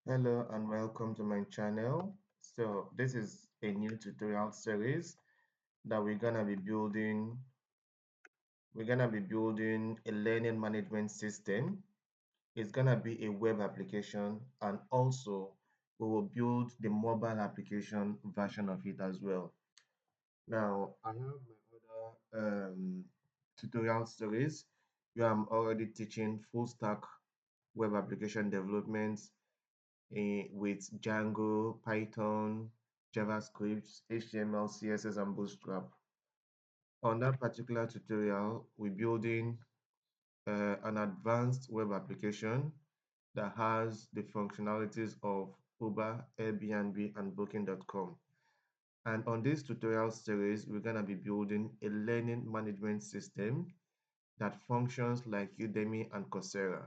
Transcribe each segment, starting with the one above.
Hello and welcome to my channel. So this is a new tutorial series that we're gonna be building. We're gonna be building a learning management system. It's gonna be a web application, and also we will build the mobile application version of it as well. Now I have my other tutorial series where I'm already teaching full stack web application development with Django, Python, JavaScript, HTML, CSS, and Bootstrap. On that particular tutorial, we're building an advanced web application that has the functionalities of Uber, Airbnb, and Booking.com. And on this tutorial series, we're going to be building a learning management system that functions like Udemy and Coursera.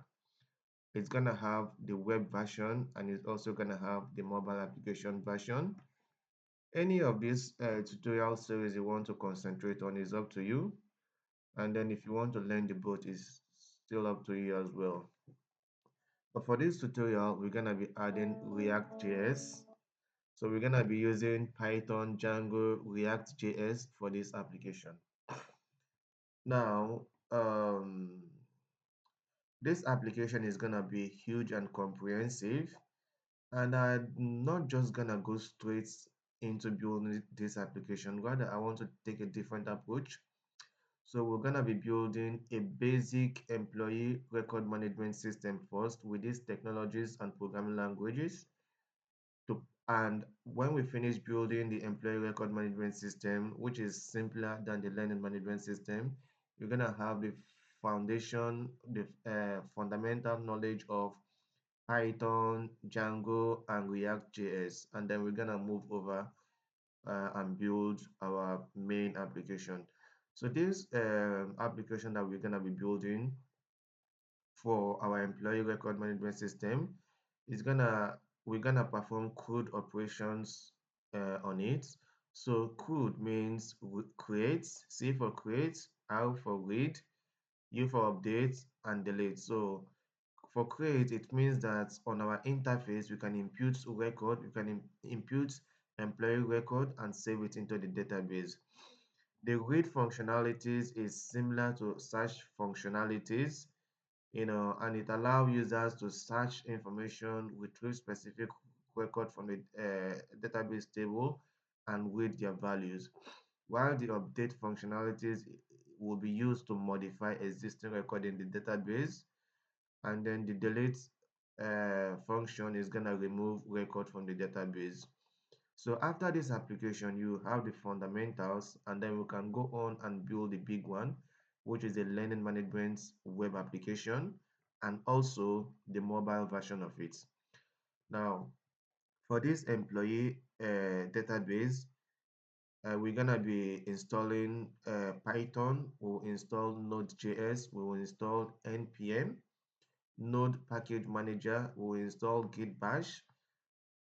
It's going to have the web version and it's also going to have the mobile application version. Any of these tutorial series you want to concentrate on is up to you. And then if you want to learn the both, is still up to you as well. But for this tutorial, we're going to be adding React JS. So we're going to be using Python, Django, React JS for this application. Now, this application is going to be huge and comprehensive. And I'm not just going to go straight into building this application. Rather, I want to take a different approach. So we're going to be building a basic employee record management system first with these technologies and programming languages. And when we finish building the employee record management system, which is simpler than the learning management system, you're going to have the foundation, the fundamental knowledge of Python, Django, and React JS. And then we're going to move over and build our main application. So this application that we're going to be building for our employee record management system is we're gonna perform CRUD operations on it. So CRUD means create, C for create, R for read, U for update, and delete. So for create, it means that on our interface, we can input record, we can input employee record and save it into the database. The read functionalities is similar to search functionalities, and it allows users to search information, retrieve specific record from the database table, and read their values. While the update functionalities will be used to modify existing record in the database, and then the delete function is going to remove record from the database. So after this application, you have the fundamentals, and then we can go on and build the big one, which is the learning management web application, and also the mobile version of it. Now, for this employee database, we're gonna be installing Python. We'll install Node.js. We will install npm Node Package Manager. We will install Git Bash.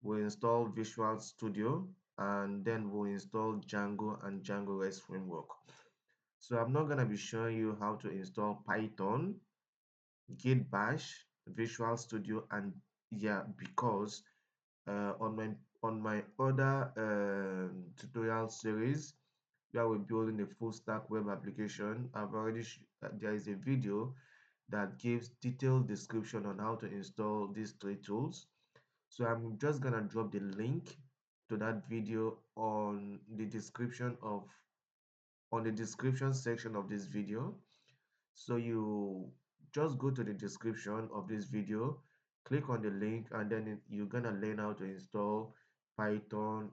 We'll install Visual Studio, and then we'll install Django and Django REST framework. So I'm not going to be showing you how to install Python, Git Bash, Visual Studio, and yeah, because on my other tutorial series where we're building a full stack web application, there is a video that gives detailed description on how to install these three tools. So I'm just gonna drop the link to that video on the description section of this video. So you just go to the description of this video, click on the link, and then you're gonna learn how to install Python,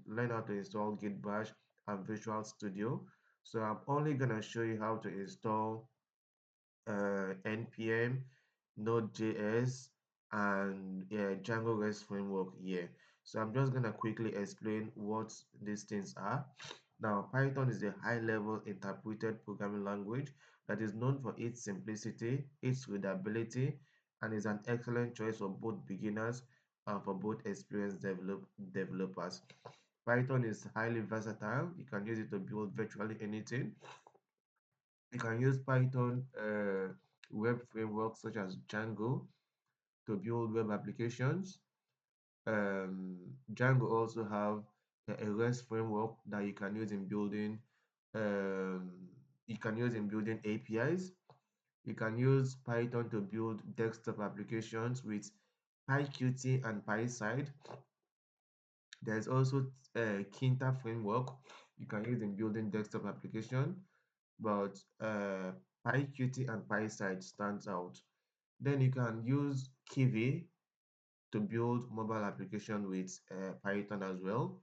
learn how to install Git Bash and Visual Studio. So I'm only gonna show you how to install npm, Node.js, and Django REST framework here. So I'm just gonna quickly explain what these things are. Now, Python is a high-level interpreted programming language that is known for its simplicity, its readability, and is an excellent choice for both beginners and for both experienced developers. Python is highly versatile. You can use it to build virtually anything. You can use Python web frameworks such as Django to build web applications. Django also have a REST framework that you can use in building um, APIs. You can use Python to build desktop applications with PyQt and PySide. There's also a Kinta framework you can use in building desktop application, but PyQt and PySide stands out. Then you can use Kiwi to build mobile application with Python as well.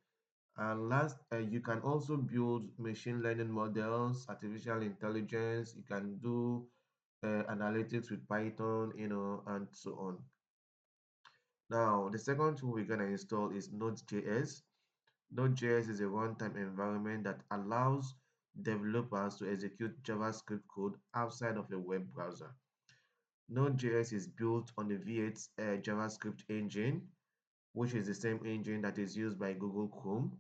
And last, you can also build machine learning models, artificial intelligence. You can do analytics with Python, and so on. Now, the second tool we're going to install is Node.js. Node.js is a runtime environment that allows developers to execute JavaScript code outside of a web browser. Node.js is built on the V8 JavaScript engine, which is the same engine that is used by Google Chrome.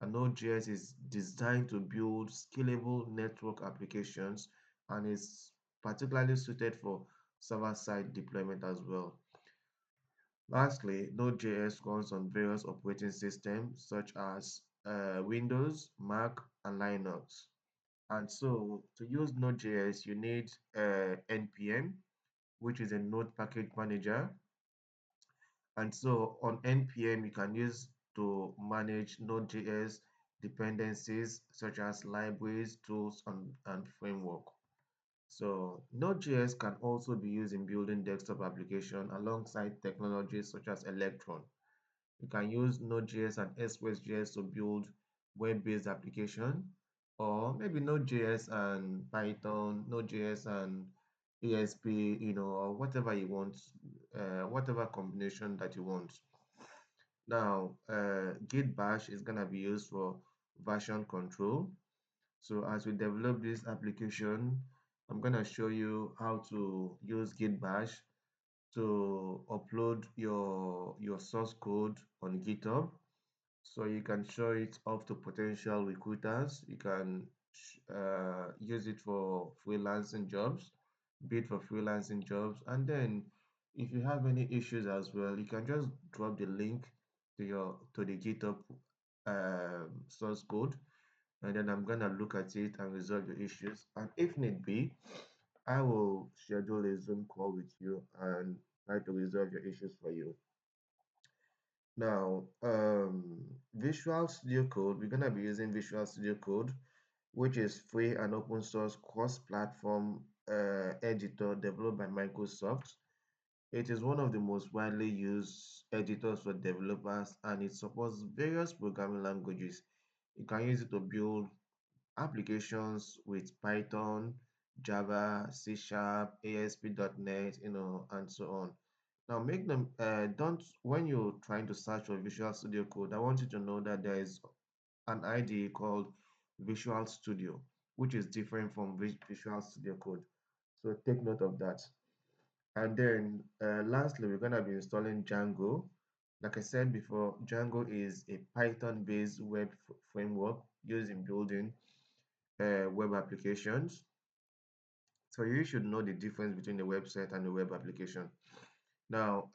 And Node.js is designed to build scalable network applications and is particularly suited for server-side deployment as well. Lastly, Node.js runs on various operating systems such as Windows, Mac, and Linux. And so to use Node.js, you need NPM, which is a node package manager. And so on NPM, you can use to manage Node.js dependencies such as libraries, tools, and framework. So Node.js can also be used in building desktop application alongside technologies such as Electron. You can use Node.js and Express.js to build web-based application, or maybe Node.js and Python, Node.js and ASP, or whatever you want, whatever combination that you want. Now, Git Bash is going to be used for version control. So as we develop this application, I'm going to show you how to use Git Bash to upload your source code on GitHub. So you can show it off to potential recruiters. You can use it for freelancing jobs, bid for freelancing jobs. And then if you have any issues as well, you can just drop the link to the GitHub source code, and then I'm gonna look at it and resolve your issues. And if need be, I will schedule a Zoom call with you and try to resolve your issues for you. Now, Visual Studio Code, we're gonna be using Visual Studio Code, which is free and open source cross-platform editor developed by Microsoft. It is one of the most widely used editors for developers, and it supports various programming languages. You can use it to build applications with Python, Java, C Sharp, ASP.NET, and so on. Now, make them don't when you're trying to search for Visual Studio Code. I want you to know that there is an IDE called Visual Studio, which is different from Visual Studio Code. So take note of that. And then lastly, we're going to be installing Django. Like I said before, Django is a Python-based web framework used in building web applications. So you should know the difference between the website and the web application. Now,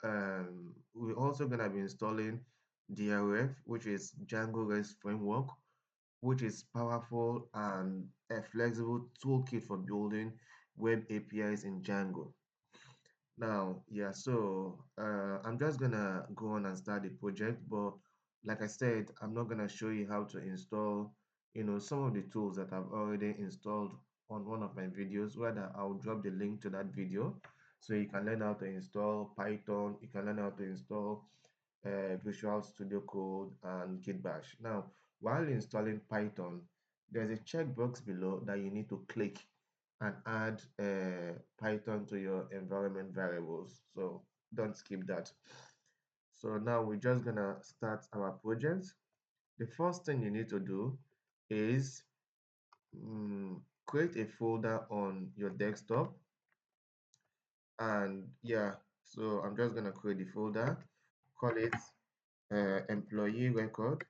we're also going to be installing DRF, which is Django REST framework, which is powerful and a flexible toolkit for building web APIs in Django. Now, yeah, so I'm just gonna go on and start the project, but like I said, I'm not gonna show you how to install, some of the tools that I've already installed on one of my videos. Rather, I'll drop the link to that video so you can learn how to install Python, you can learn how to install Visual Studio Code and Git Bash. Now, while installing Python, there's a checkbox below that you need to click and add Python to your environment variables. So don't skip that. So now we're just gonna start our project. The first thing you need to do is create a folder on your desktop. And yeah, so I'm just gonna create the folder, call it employee record,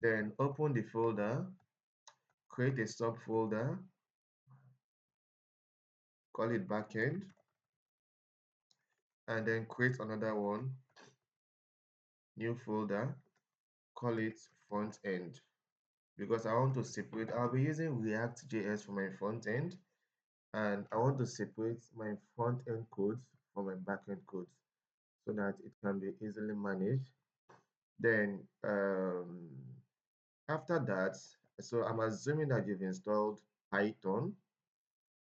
then open the folder, create a subfolder, call it backend, and then create another one, new folder, call it front end. Because I want to separate, I'll be using React JS for my front end, and I want to separate my front end codes from my backend codes so that it can be easily managed. Then after that, so I'm assuming that you've installed Python.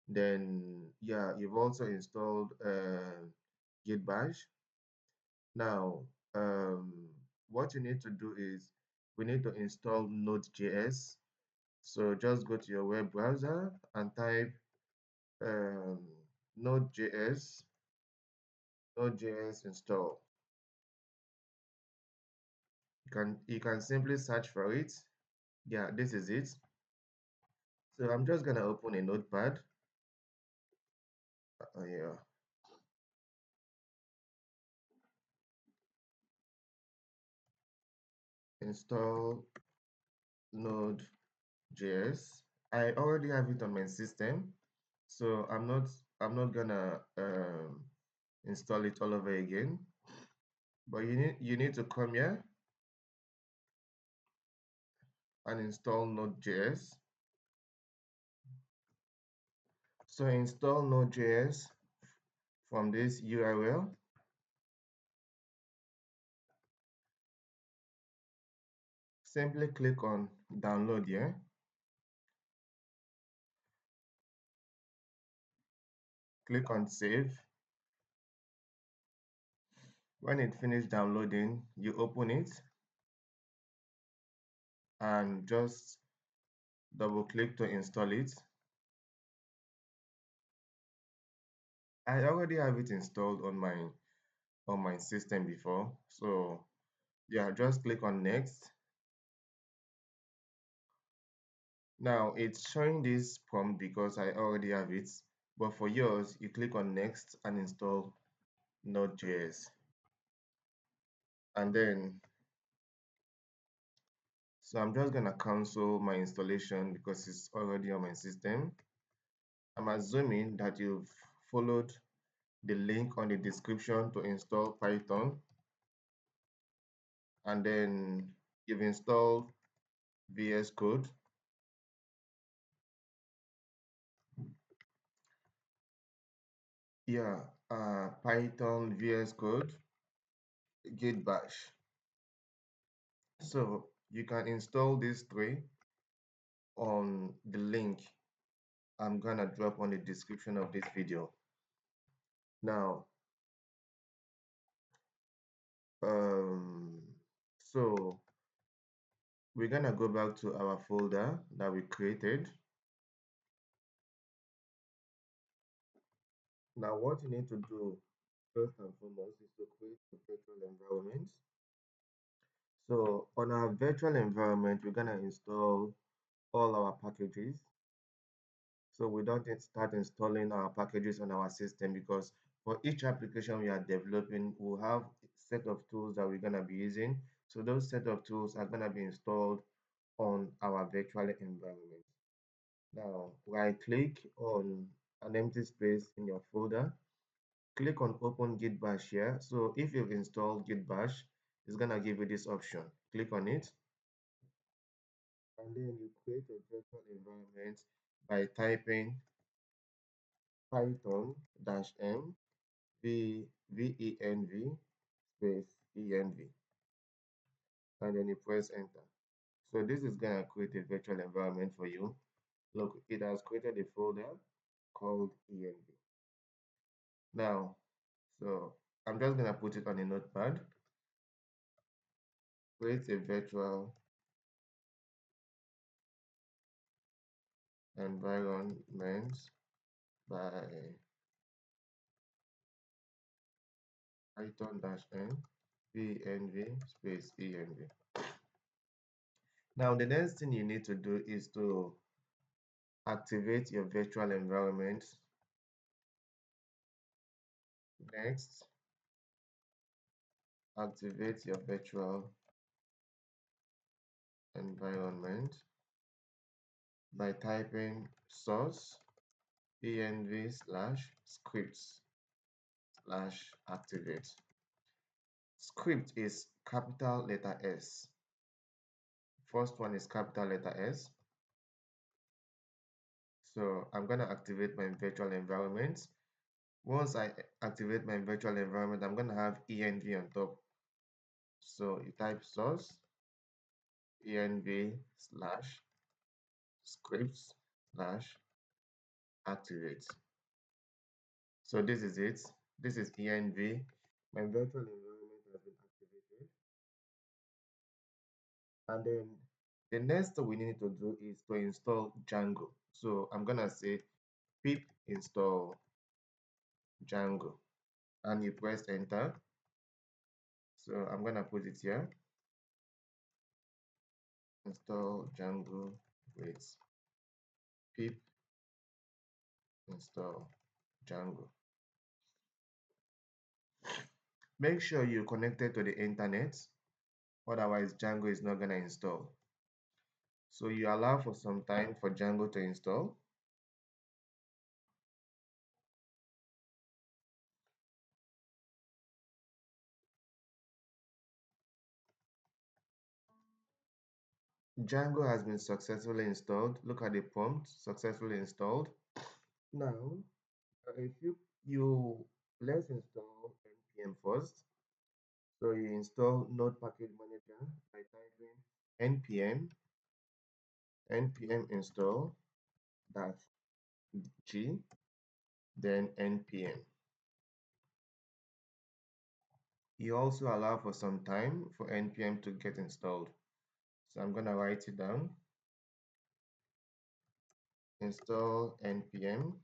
Then yeah, you've also installed Git Bash. Now, what you need to do is we need to install Node.js. So just go to your web browser and type um, Node.js, Node.js install. You can simply search for it. Yeah, this is it. So I'm just gonna open a notepad. Yeah, install Node.js. I already have it on my system, so I'm not gonna install it all over again. But you need to come here and install Node.js. So install Node.js from this URL. Simply click on download here. Click on save. When it finished downloading, you open it and just double click to install it. I already have it installed on my system before. So yeah, just click on next. Now it's showing this prompt because I already have it, but for yours, you click on next and install Node.js. And then, so I'm just gonna cancel my installation because it's already on my system. I'm assuming that you've followed the link on the description to install Python, and then you've installed VS Code. Yeah, Python, VS Code, Git Bash. So you can install these three on the link I'm gonna drop on the description of this video. Now, so we're gonna go back to our folder that we created. Now, what you need to do first and foremost is to create a virtual environment. So on our virtual environment, we're gonna install all our packages. So we don't start installing our packages on our system because for each application we are developing, we'll have a set of tools that we're gonna be using. So those set of tools are gonna be installed on our virtual environment. Now, right click on an empty space in your folder. Click on open Git Bash here. So if you've installed Git Bash, it's gonna give you this option. Click on it, and then you create a virtual environment by typing python-m venv space env, and then you press enter. So this is gonna create a virtual environment for you. Look, it has created a folder called env. Now, so I'm just gonna put it on a notepad. Create a virtual environment by python-m venv space env. Now, the next thing you need to do is to activate your virtual environment. Next, activate your virtual environment by typing source env slash scripts slash activate. Script is capital letter S. First one is capital letter S. So I'm going to activate my virtual environment. Once I activate my virtual environment, I'm going to have env on top. So you type source env slash scripts slash activate. So this is it. This is env. My virtual environment has been activated. And then the next thing we need to do is to install Django. So I'm gonna say pip install Django, and you press enter. So I'm gonna put it here. Install Django with pip install Django. Make sure you're connected to the internet, otherwise Django is not gonna install. So you allow for some time for Django to install. Django has been successfully installed. Look at the prompt, successfully installed. Now, if you let's install npm first. So you install Node Package Manager by typing npm install dash g, then npm. You also allow for some time for npm to get installed. So I'm gonna write it down. Install npm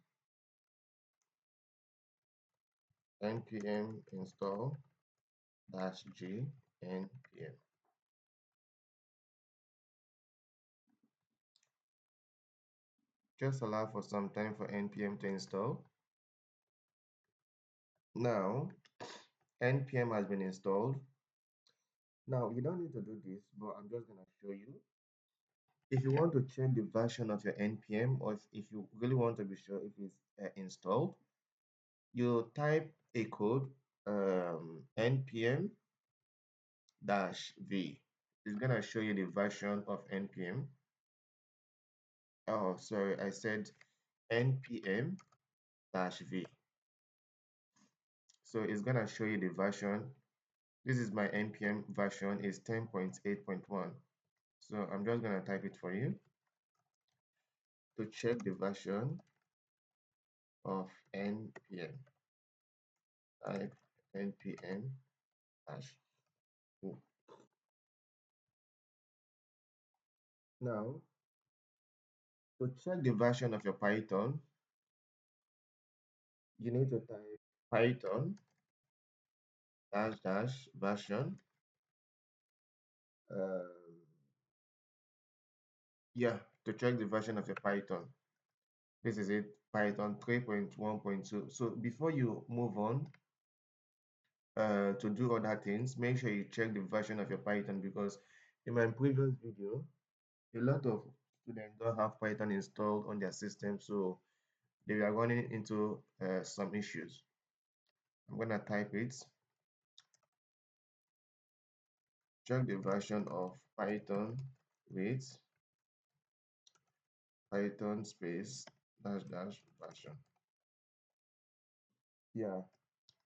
install dash g npm. Just allow for some time for npm to install. Now, npm has been installed. Now, you don't need to do this, but I'm just going to show you. If you want to check the version of your npm, or if you really want to be sure if it's installed, you type a code npm -v. It's going to show you the version of npm. Oh, sorry, I said npm -v. So it's going to show you the version. This is my npm version is 10.8.1. So I'm just going to type it for you. To check the version of npm, type npm -o. Now, to check the version of your Python, you need to type python -version. Yeah, to check the version of your Python. This is it, Python 3.1.2. So before you move on to do other things, make sure you check the version of your Python, because in my previous video, a lot of students don't have Python installed on their system, so they are running into some issues. I'm going to type it. Check the version of Python with Python space -version. Yeah.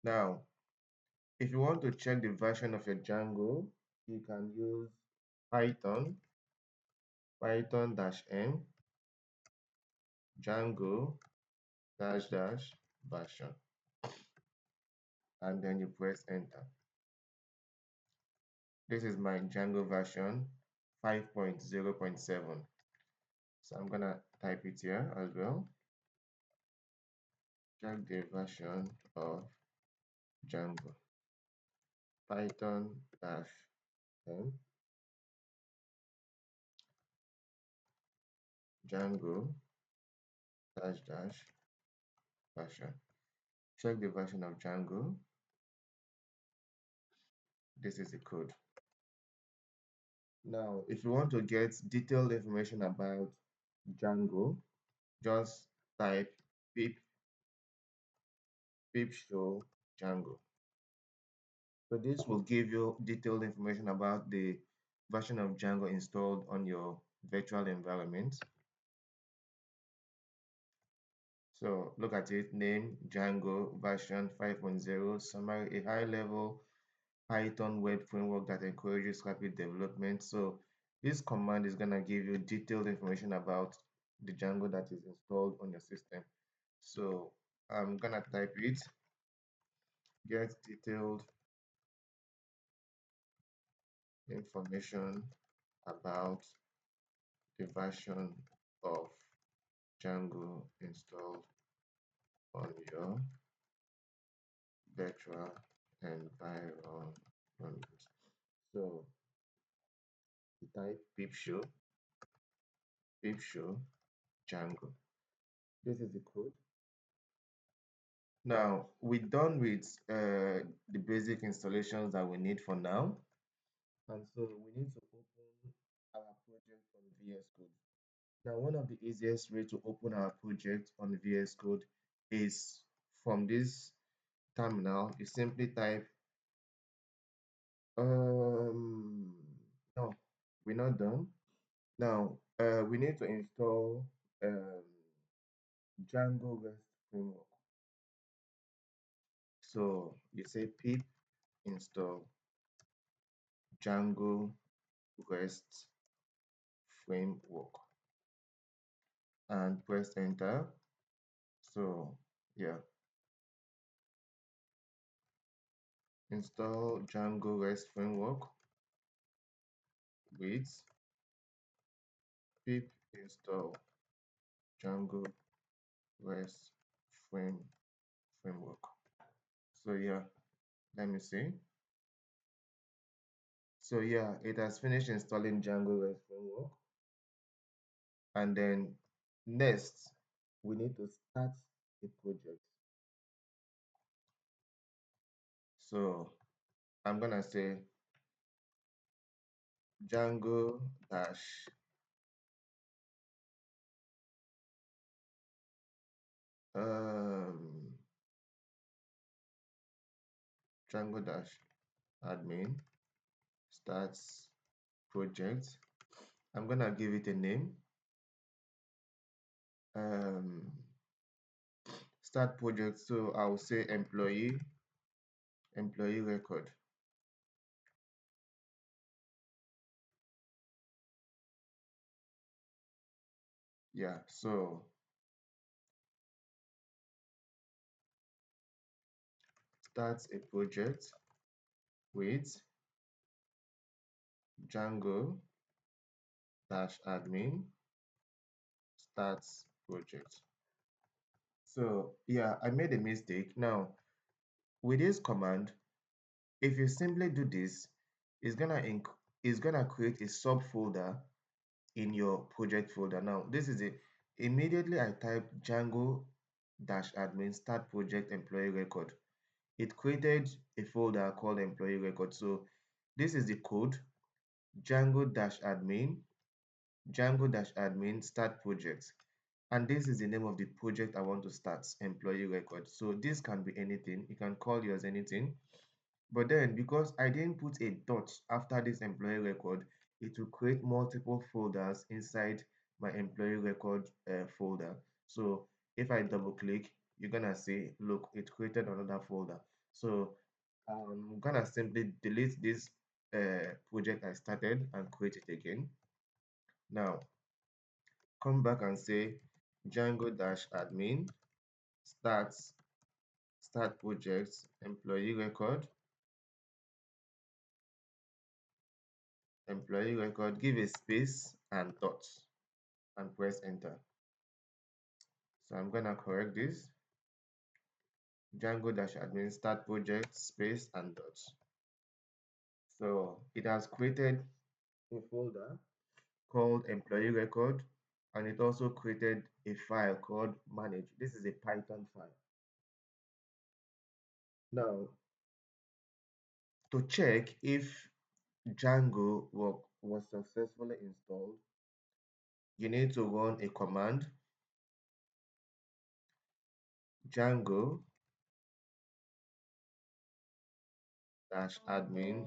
Now, if you want to check the version of your Django, you can use Python -n Django -version, and then you press enter. This is my Django version 5.0.7. So I'm gonna type it here as well. Check the version of Django. Python -n Django -version. Check the version of Django. This is the code. Now, if you want to get detailed information about Django, just type pip pip show Django. So this will give you detailed information about the version of Django installed on your virtual environment. So look at it, name Django version 5.0, summary, a high level Python web framework that encourages rapid development. So this command is going to give you detailed information about the Django that is installed on your system. So I'm going to type it, get detailed information about the version of Django installed on your virtual environment. So you type pip show Django. This is the code. Now we're done with the basic installations that we need for now. And so we need to open our project on VS Code. Now, one of the easiest way to open our project on VS Code is from this terminal. You simply type, no, we're not done. Now, we need to install Django REST framework. So you say pip install Django REST framework and press enter. So yeah, install Django REST framework with pip install Django REST framework. So yeah, let me see. So yeah, it has finished installing Django REST framework. And then next, we need to start a project. So I'm gonna say Django dash um, Django dash admin starts project. I'm gonna give it a name. Um, start project. So I'll say employee record. Yeah. So start a project with Django dash admin starts project. So yeah, I made a mistake. Now with this command, if you simply do this, it's gonna create a subfolder in your project folder. Now this is it. Immediately I type Django dash admin start project employee record. It created a folder called employee record. So this is the code Django dash admin start project, and this is the name of the project I want to start, employee record. So this can be anything, you can call yours anything, but then because I didn't put a dot after this employee record, it will create multiple folders inside my employee record folder. So if I double click, you're gonna see, look, it created another folder. So I'm gonna simply delete this project I started and create it again. Now come back and say Django dash admin start projects employee record, give a space and dot and press enter. So I'm gonna correct this. Django dash admin start project space and dot. So it has created a folder called employee record, and it also created a file called manage. This is a Python file. Now to check if Django was successfully installed, you need to run a command Django dash admin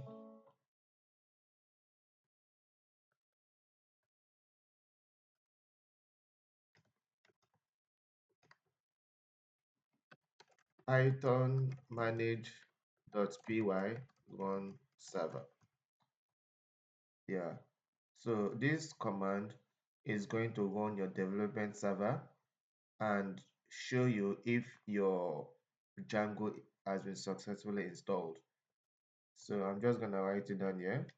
Python manage.py run server. Yeah. So this command is going to run your development server and show you if your Django has been successfully installed. So I'm just gonna write it down here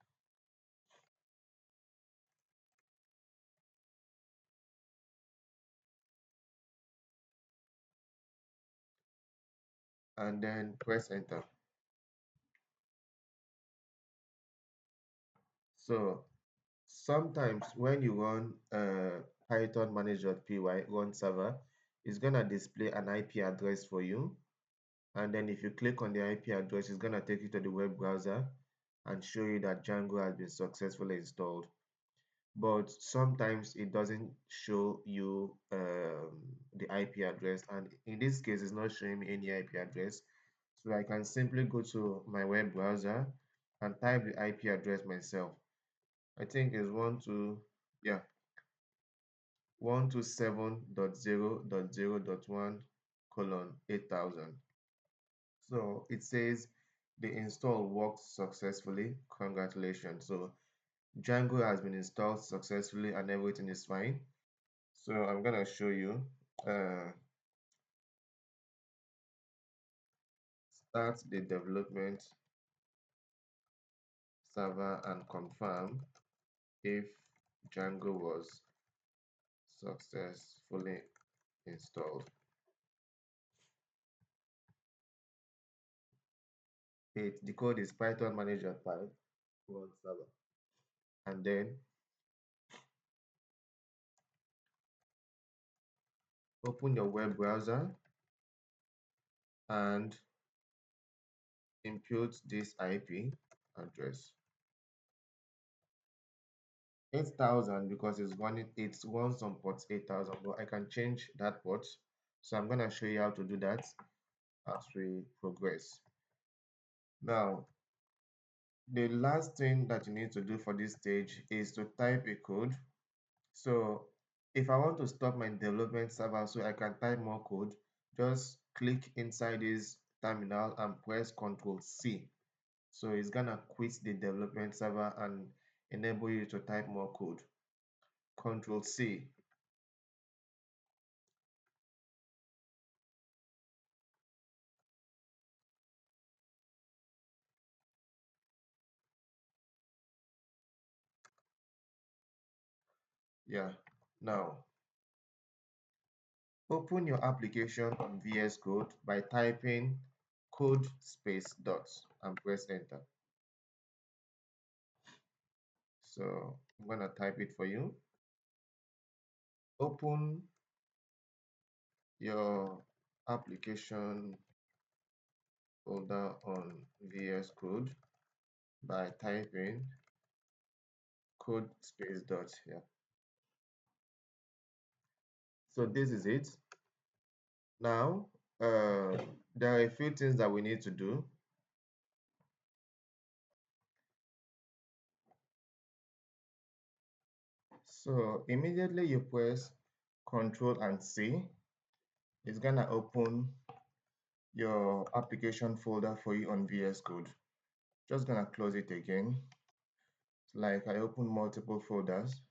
and then press enter. So sometimes when you run Python manage.py run server, it's gonna display an IP address for you. And then if you click on the IP address, it's gonna take you to the web browser and show you that Django has been successfully installed. But sometimes it doesn't show you the IP address, and in this case it's not showing me any IP address, so I can simply go to my web browser and type the IP address myself. I think it's 127.0.0.1 colon 8000. So it says the install worked successfully, congratulations. So Django has been installed successfully and everything is fine. So I'm gonna show you. Start the development server and confirm if Django was successfully installed. The code is Python manager.py run server. And then open your web browser and input this IP address. 8000 because it's runs on port 8000, but I can change that port. So I'm gonna show you how to do that as we progress. Now, the last thing that you need to do for this stage is to type a code. So if I want to stop my development server so I can type more code, just click inside this terminal and press Ctrl C. So it's gonna quit the development server and enable you to type more code. Ctrl C. Yeah. Now open your application on VS Code by typing code space dots and press enter. So I'm gonna type it for you. Open your application folder on VS Code by typing code space dot here. So this is it. Now, there are a few things that we need to do. So immediately you press Control and C, it's gonna open your application folder for you on VS Code. Just gonna close it again. It's like I opened multiple folders.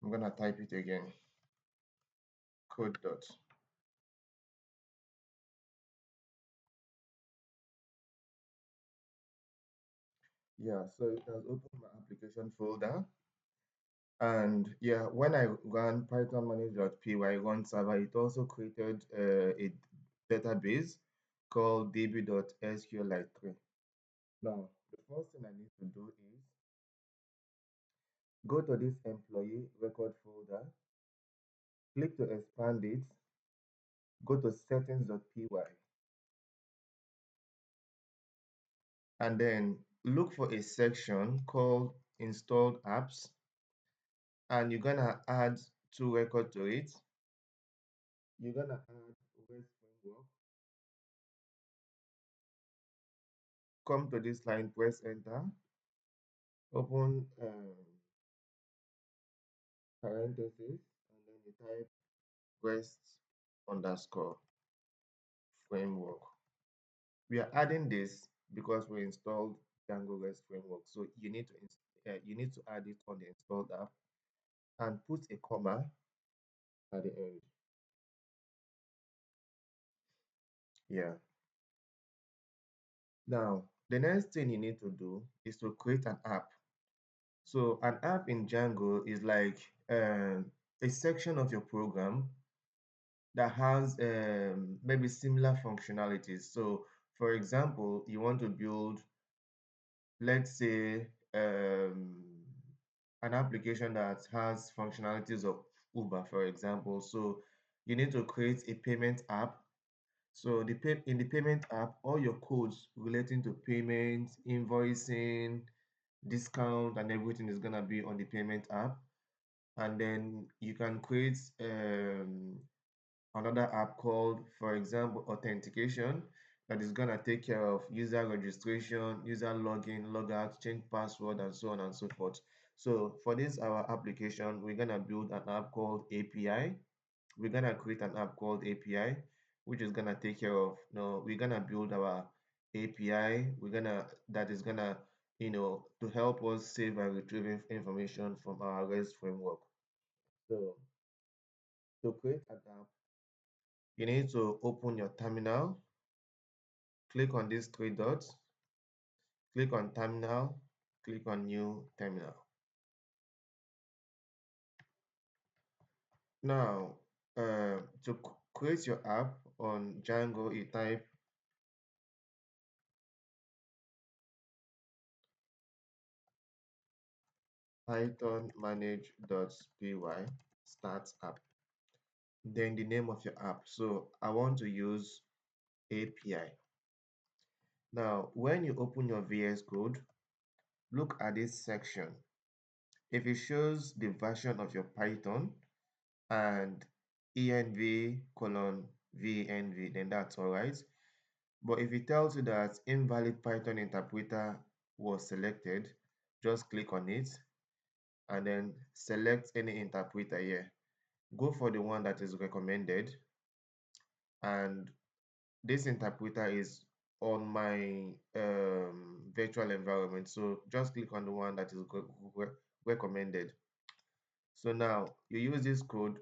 I'm gonna type it again. Code dot. Yeah, so it has opened my application folder. And yeah, when I ran Python manage.py run server, it also created a database called db.sqlite3. Now, the first thing I need to do is go to this employee record folder, click to expand it, go to settings.py, and then look for a section called installed apps, and you're gonna add two records to it. You're gonna add REST work. Come to this line, press enter, open parentheses, and then you type rest underscore framework. We are adding this because we installed Django REST framework. So you need to add it on the installed app and put a comma at the end. Yeah. Now, the next thing you need to do is to create an app. So an app in Django is like a section of your program that has maybe similar functionalities. So for example, you want to build, let's say, an application that has functionalities of Uber, for example. So you need to create a payment app. So in the payment app, all your codes relating to payment, invoicing, discount, and everything is gonna be on the payment app. And then you can create another app called, for example, authentication, that is gonna take care of user registration, user login, logout, change password, and so on and so forth. So for this our application, we're gonna build an app called API. We're gonna create an app called API, which is gonna take care of, we're gonna build our API. That is gonna, to help us save and retrieve information from our REST framework. So to create an app, you need to open your terminal, click on these three dots, click on terminal, click on new terminal. Now, to create your app on Django, you type python manage.py start app, then the name of your app. So I want to use API. Now, when you open your VS Code, look at this section. If it shows the version of your Python and env colon venv, then that's all right. But if it tells you that invalid Python interpreter was selected, just click on it and then select any interpreter here. Go for the one that is recommended, and this interpreter is on my virtual environment, so just click on the one that is recommended. So now you use this code,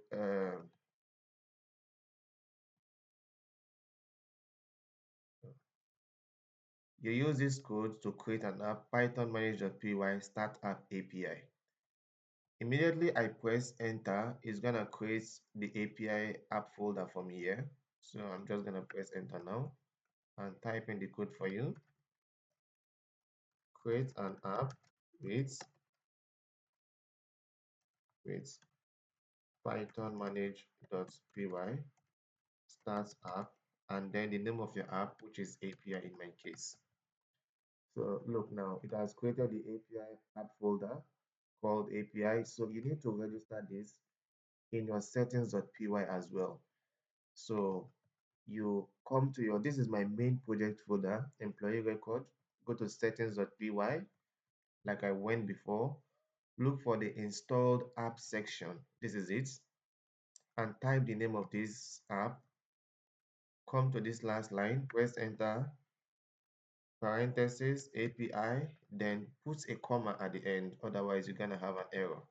to create an app, python manage.py start app API. Immediately I press enter, it's gonna create the API app folder for me here. So I'm just gonna press enter now and type in the code for you. Create an app with python manage.py start app, and then the name of your app, which is API in my case. So look, now it has created the API app folder called API. So you need to register this in your settings.py as well. So you come to this is my main project folder, employee record, go to settings.py like I went before, look for the installed app section. This is it, and type the name of this app. Come to this last line, press enter, parentheses, API, then put a comma at the end, otherwise you're gonna have an error.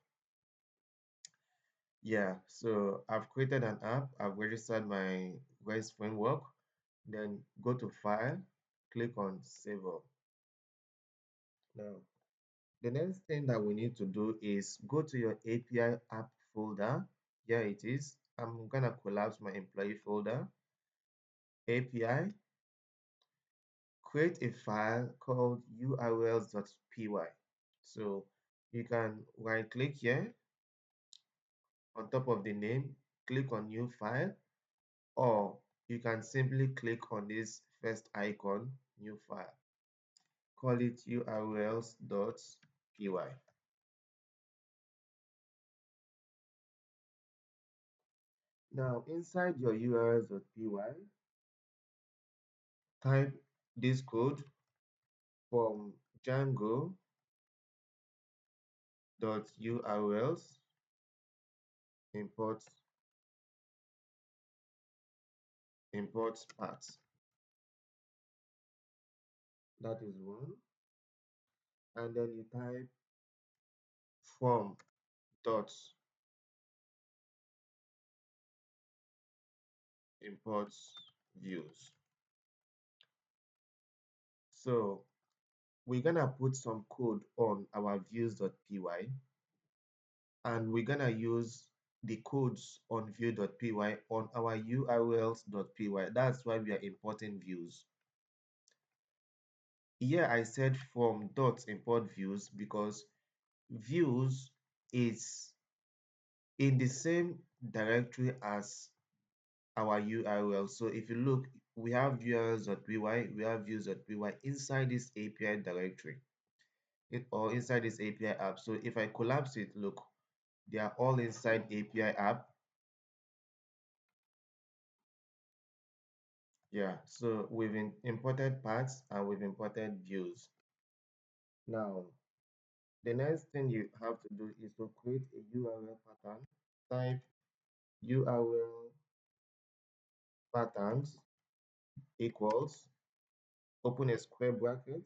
Yeah, so I've created an app, I've registered my REST framework, then go to File, click on Save All. Now, the next thing that we need to do is go to your API app folder. Here it is. I'm gonna collapse my employee folder, API, create a file called urls.py. So you can right click here on top of the name, click on new file, or you can simply click on this first icon, new file, call it urls.py. Now inside your urls.py, type this code from Django dot urls import path. That is one. And then you type from dot import views. So we're gonna put some code on our views.py, and we're gonna use the codes on view.py on our urls.py. That's why we are importing views. Here I said from dot import views because views is in the same directory as our URL. So if you look, we have urls.py, we have views.py inside this API directory, or inside this API app. So if I collapse it, look, they are all inside API app. Yeah, so we've imported paths and we've imported views. Now, the next thing you have to do is to create a URL pattern. Type URL patterns equals, open a square bracket.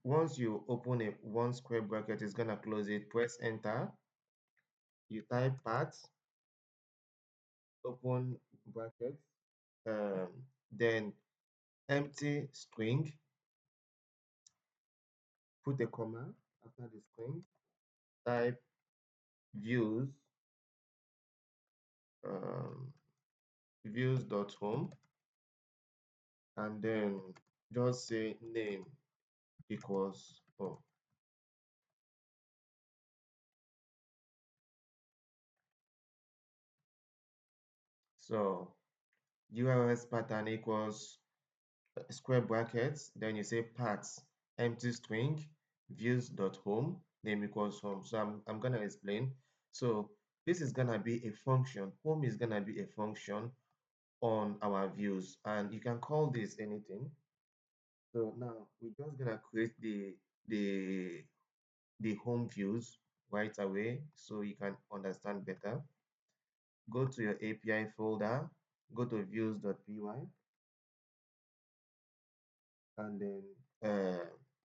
Once you open a one square bracket, it's gonna close it. Press enter. You type path, open bracket, then empty string, put a comma after the string, type views, um, views.home, and then just say name equals home. So URLs pattern equals square brackets, then you say paths, empty string, views.home, name equals home. So I'm gonna explain. So this is gonna be a function. Home is gonna be a function on our views, and you can call this anything. So now we're just gonna create the the home views right away so you can understand better. Go to your API folder, go to views.py, and then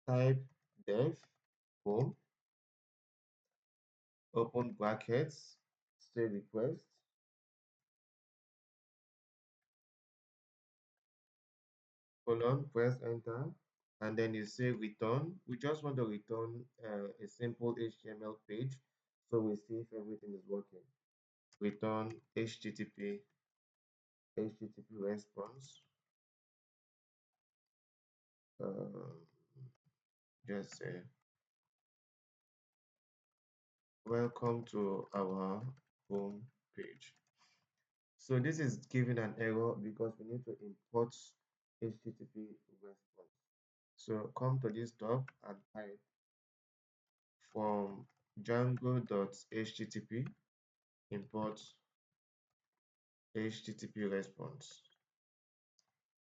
type dev home, open brackets, say request, colon, press enter, and then you say return. We just want to return a simple HTML page so we see if everything is working. Return HTTP response. Just say welcome to our home page. So this is giving an error because we need to import HTTP response. So come to this top and type from django.http import HTTP response.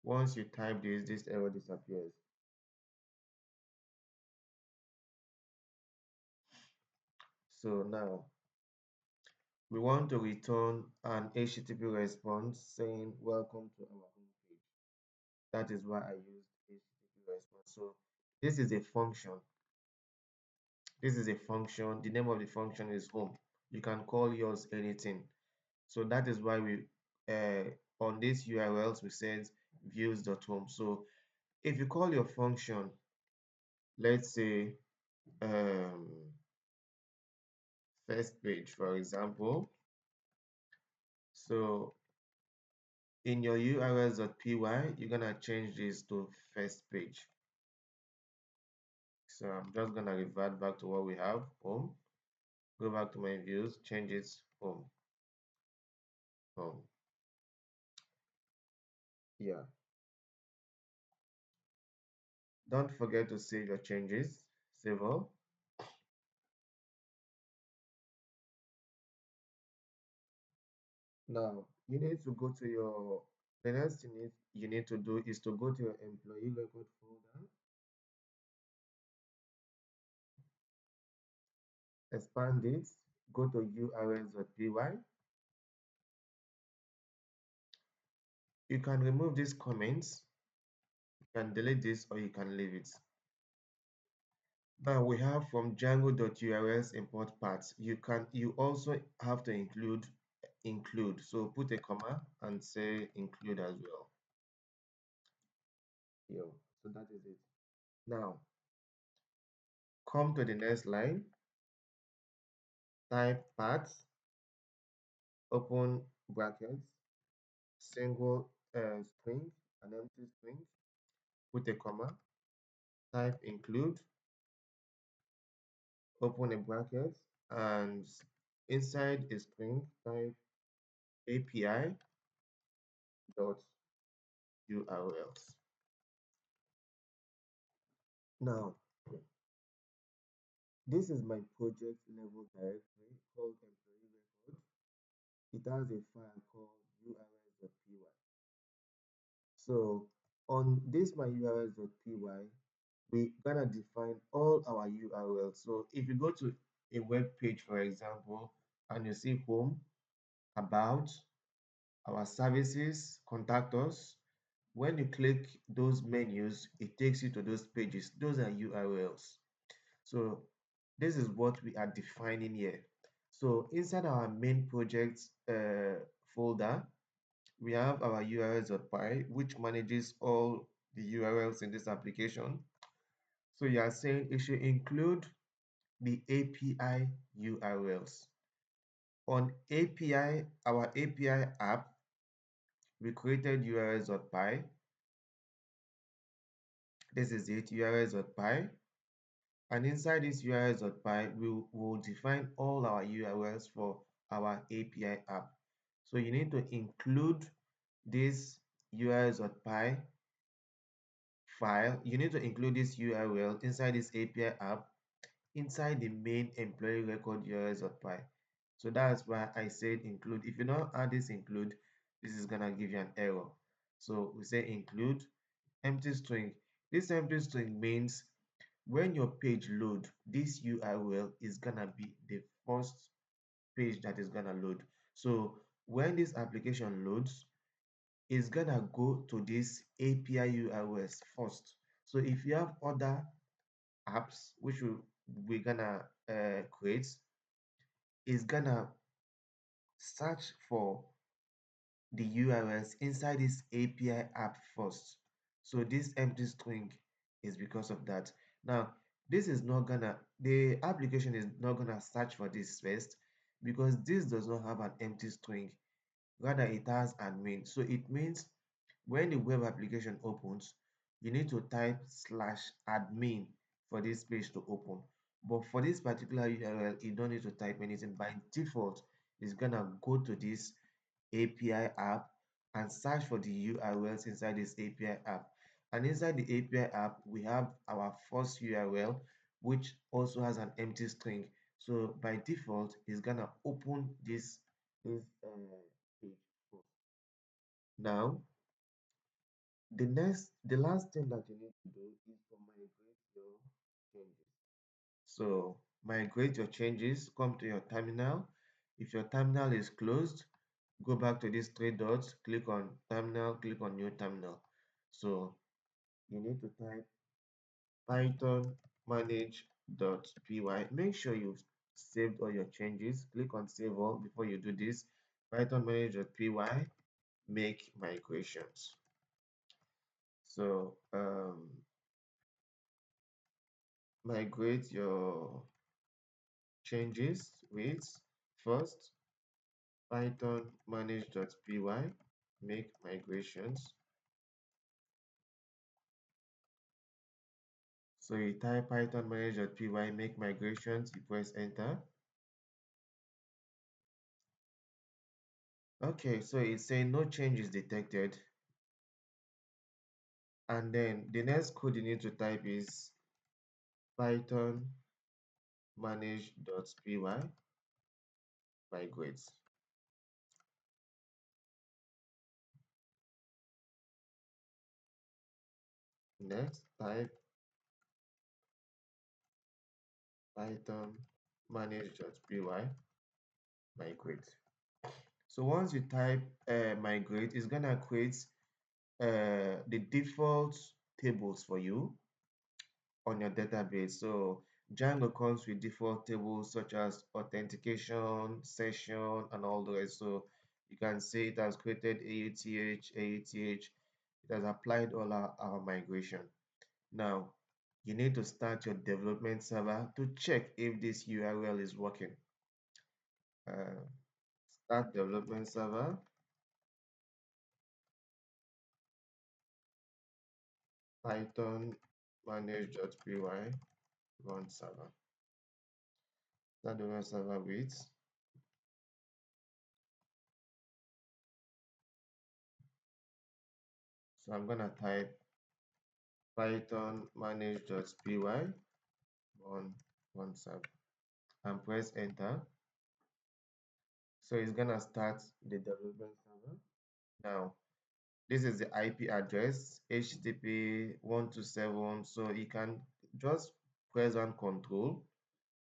Once you type this error disappears. So now we want to return an HTTP response saying welcome to our home page. That is why I used HTTP response. So this is a function. This is a function. The name of the function is home. You can call yours anything. So that is why we on these URLs we said views.home. So if you call your function, let's say first page, for example. So in your urls.py, you're gonna change this to first page. So I'm just gonna revert back to what we have, home. Go back to my views, change it home. Home. Yeah. Don't forget to save your changes. Save all. Now you need to go to your The next thing you need to do is to go to your employee record folder, expand it, go to urls.py. You can remove these comments, you can delete this, or you can leave it. Now we have from Django.urls import paths. You also have to include. So put a comma and say include as well. Here. So that is it. Now come to the next line, type paths, open brackets, single string, an empty string, put a comma, type include, open a bracket, and inside a string type API dot URLs. Now, this is my project level directory called employee record. It has a file called urls.py. So on this my urls.py, we're gonna define all our URLs. So if you go to a web page, for example, and you see home, about, our services, contact us, when you click those menus, it takes you to those pages. Those are URLs. So this is what we are defining here. So inside our main project folder, we have our urls.py, which manages all the URLs in this application. So you are saying it should include the API URLs. On API, our API app, we created urls.py. This is it, urls.py. And inside this urls.py, we will define all our URLs for our API app. So you need to include this urls.py file. You need to include this URL inside this API app, inside the main employee record urls.py. So that's why I said include. If you don't add this include, this is gonna give you an error. So we say include empty string. This empty string means when your page load, this URL is gonna be the first page that is gonna load. So when this application loads, it's gonna go to this API URLs first. So if you have other apps which we're gonna create, it's gonna search for the URLs inside this API app first. So this empty string is because of that. Now, this is not gonna, the application is not gonna search for this first because this does not have an empty string. Rather, it has admin. So it means when the web application opens, you need to type /admin for this page to open. But for this particular URL, you don't need to type anything. By default, it's gonna go to this API app and search for the URLs inside this API app. And inside the API app, we have our first URL, which also has an empty string. So by default, it's gonna open this page first. Now, the last thing that you need to do is to migrate your changes. So migrate your changes, come to your terminal. If your terminal is closed, go back to these three dots, click on terminal, click on new terminal. So you need to type python manage.py. Make sure you've saved all your changes. Click on save all before you do this. Python manage.py, make migrations. So migrate your changes with first python manage.py, make migrations. So you type python manage.py, make migrations, you press enter. Okay, so it's saying no changes detected. And then the next code you need to type is python manage.py migrate. Next, type python manage.py migrate. So once you type migrate, it's gonna create the default tables for you on your database. So Django comes with default tables such as authentication, session, and all the rest. So you can see it has created AUTH, AUTH. It has applied all our migration. Now, you need to start your development server to check if this URL is working. Uh, Start development server, python manage.py run server. Start development server with. So I'm gonna type python manage.py run server and press enter. So it's gonna start the development server. Now, this is the IP address, HTTP 127. So you can just press on control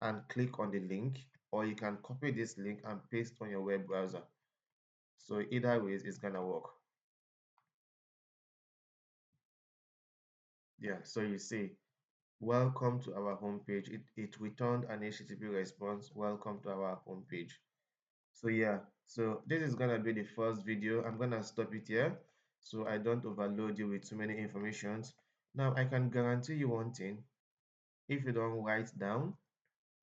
and click on the link, or you can copy this link and paste on your web browser. So either ways, it's gonna work. Yeah, so you see, welcome to our homepage. It returned an HTTP response, welcome to our homepage. So yeah, so this is gonna be the first video. I'm gonna stop it here so I don't overload you with too many informations. Now I can guarantee you one thing. If you don't write down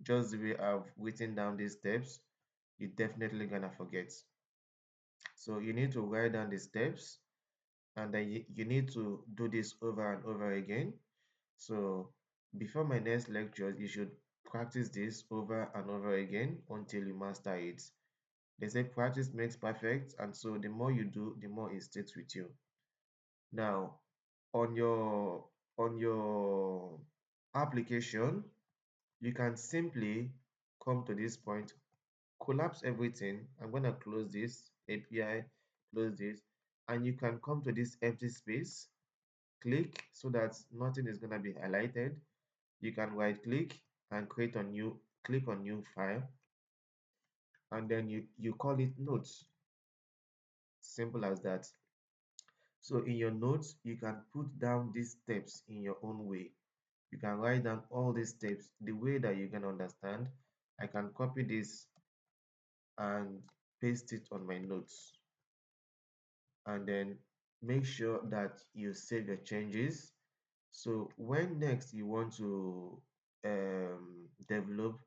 just the way I've written down these steps, you're definitely gonna forget. So you need to write down the steps, and then you need to do this over and over again. So before my next lecture, you should practice this over and over again until you master it. They say practice makes perfect, and so the more you do, the more it sticks with you. Now, on your application, you can simply come to this point, collapse everything. I'm gonna close this API, close this, and you can come to this empty space, click so that nothing is gonna be highlighted. You can right click and create a new, click on new file, and then you call it notes. Simple as that. So in your notes, you can put down these steps in your own way. You can write down all these steps the way that you can understand. I can copy this and paste it on my notes, and then make sure that you save your changes. So when next you want to develop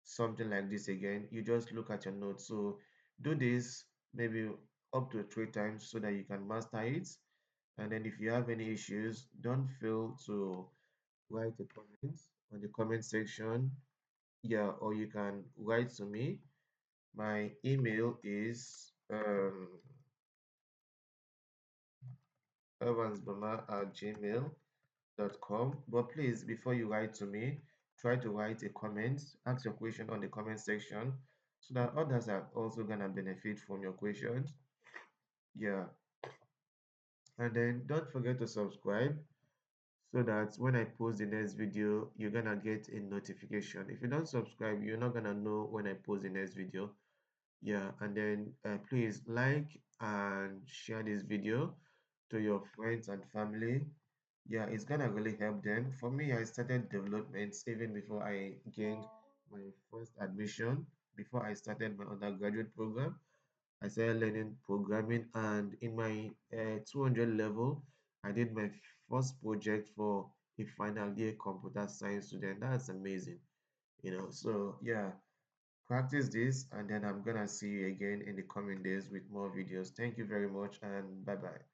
something like this again, you just look at your notes. So do this maybe up to 3 times so that you can master it. And then if you have any issues, don't fail to write a comment on the comment section. Yeah, or you can write to me. My email is evansbama@gmail.com. But please, before you write to me, try to write a comment, ask your question on the comment section so that others are also gonna benefit from your questions. Yeah, and then don't forget to subscribe so that when I post the next video, you're gonna get a notification. If you don't subscribe, you're not gonna know when I post the next video. Yeah, and then please like and share this video to your friends and family. Yeah, it's gonna really help them. For me, I started development even before I gained my first admission, before I started my undergraduate program. I started learning programming, and in my 200 level, I did my first project for a final year computer science student. That's amazing, you know. So yeah, practice this, and then I'm gonna see you again in the coming days with more videos. Thank you very much, and bye bye.